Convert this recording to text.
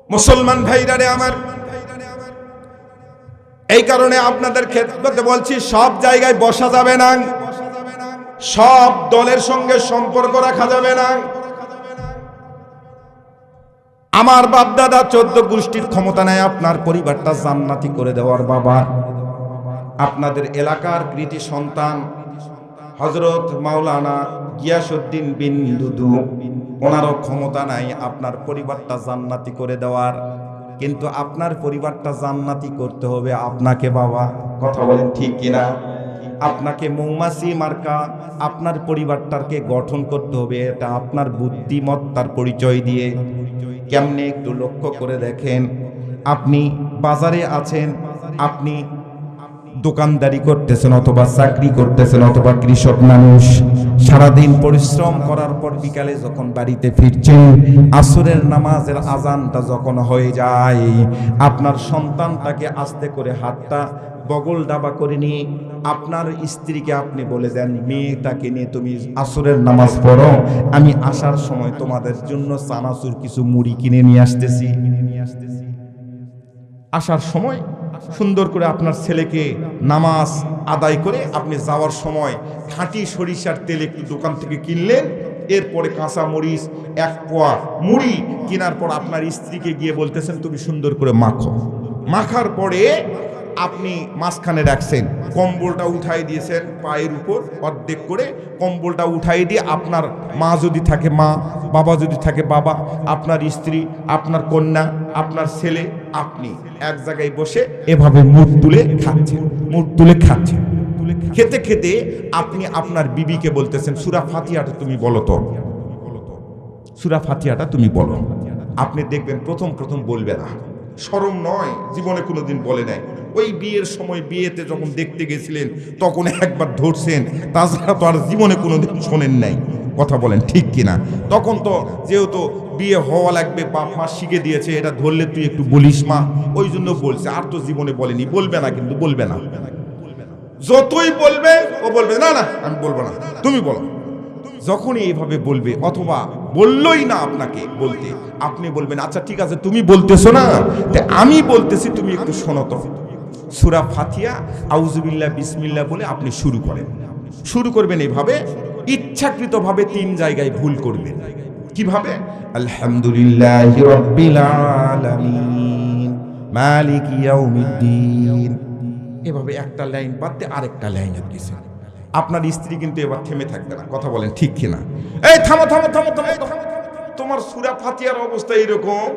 মুসলমান ভাইরারে আমার, এই কারণে আপনাদের ক্ষেত্রে বলছি, সব জায়গায় বসা যাবে না, সব দলের সঙ্গে সম্পর্ক রাখা যাবে না। আমার বাপদাদা 14 গোষ্ঠীর ক্ষমতা নেয় আপনার পরিবারটা জান্নাতি করে দেওয়ার। বাবা, আপনাদের এলাকার কৃতি সন্তান হযরত মাওলানা গিয়াসউদ্দিন বিন দুদু, ওনারও ক্ষমতা নাই আপনার পরিবারটা জান্নাতি করে দেওয়ার। কিন্তু আপনার পরিবারটা জান্নাতি করতে হবে আপনাকে। বাবা, কথা বলেন ঠিক কিনা? আপনাকে মৌমাছি মার্কা আপনার পরিবারটাকে গঠন করতে হবে, এটা আপনার বুদ্ধিমত্তার পরিচয় দিয়ে। কেমনে একটু লক্ষ্য করে দেখেন, আপনি বাজারে আছেন, আপনি দোকানদারি করতেছেন অথবা চাকরি করতেছেন অথবা কৃষক মানুষ, সারাদিন পরিশ্রম করার পর বিকালে যখন বাড়িতে ফিরছেন, আসরের নামাজের আজানটা যখন হয়ে যায়, আপনার সন্তানটাকে আস্তে করে হাতটা বগল ডাবা করে নিয়ে আপনার স্ত্রীকে আপনি বলে দেন, মেয়েটাকে নিয়ে তুমি আসরের নামাজ পড়ো, আমি আসার সময় তোমাদের জন্য চানাচুর কিছু মুড়ি কিনে নিয়ে আসতেছি। আসার সময় সুন্দর করে আপনার ছেলেকে নামাজ আদায় করে আপনি যাওয়ার সময় খাঁটি সরিষার তেল একটু দোকান থেকে কিনলেন, এরপরে কাঁচা মরিচ 1 পোয়া মুড়ি কেনার পর আপনার স্ত্রীকে গিয়ে বলতেছেন তুমি সুন্দর করে মাখো। মাখার পরে আপনি মাঝখানে রাখছেন, কম্বলটা উঠাই দিয়েছেন পায়ের উপর অর্ধেক করে, কম্বলটা উঠাই দিয়ে আপনার মা যদি থাকে মা, বাবা যদি থাকে বাবা, আপনার স্ত্রী, আপনার কন্যা, আপনার ছেলে, আপনি এক জায়গায় বসে এভাবে মুখ তুলে খাচ্ছেন, মুখ তুলে খাচ্ছেন। খেতে খেতে আপনি আপনার বিবিকে বলতেছেন সূরা ফাতিহাটা তুমি বলো তো, সূরা ফাতিহাটা তুমি বলো। আপনি দেখবেন প্রথম প্রথম বলবে না, শরম নয়, জীবনে কোনোদিন বলে নাই। ওই বিয়ের সময় বিয়েতে যখন দেখতে গেছিলেন তখন একবার ধরছেন, তাছাড়া তো আর জীবনে কোনোদিন শোনেন নাই। কথা বলেন ঠিক কিনা? তখন তো যেহেতু বিয়ে হওয়া লাগবে, বাপ মা শিখে দিয়েছে, এটা ধরলে তুই একটু বলিস মা, ওই জন্য বলছে, আর তো জীবনে বলেনি। বলবে না, কিন্তু বলবে না, যতই বলবে ও বলবে না না আমি বলবো না, তুমি বলো। যখনই এইভাবে বলবে অথবা বললই না আপনাকে বলতে, আপনি বলবেন আচ্ছা ঠিক আছে তুমি বলতেছো না, আমি বলতেছি, তুমি একটু শোনো তো। সূরা ফাতিহা আউযুবিল্লাহ বিসমিল্লাহ বলে আপনি শুরু করেন। শুরু করবেন এইভাবে, ইচ্ছাকৃতভাবে 3 জায়গায় ভুল করবেন। কিভাবে? আলহামদুলিল্লাহি রাব্বিল আলামিন মালিকি ইয়াউমিদ্দিন, এভাবে একটা লাইন বাদ দিয়ে আরেকটা লাইনের দিয়েছেন। আপনার স্ত্রী কিন্তু এবার থেমে থাকবে না। কথা বলেন ঠিক কিনা? এই থামো থামো থামো থামো, তোমার সূরা ফাতিহার অবস্থা এরকম।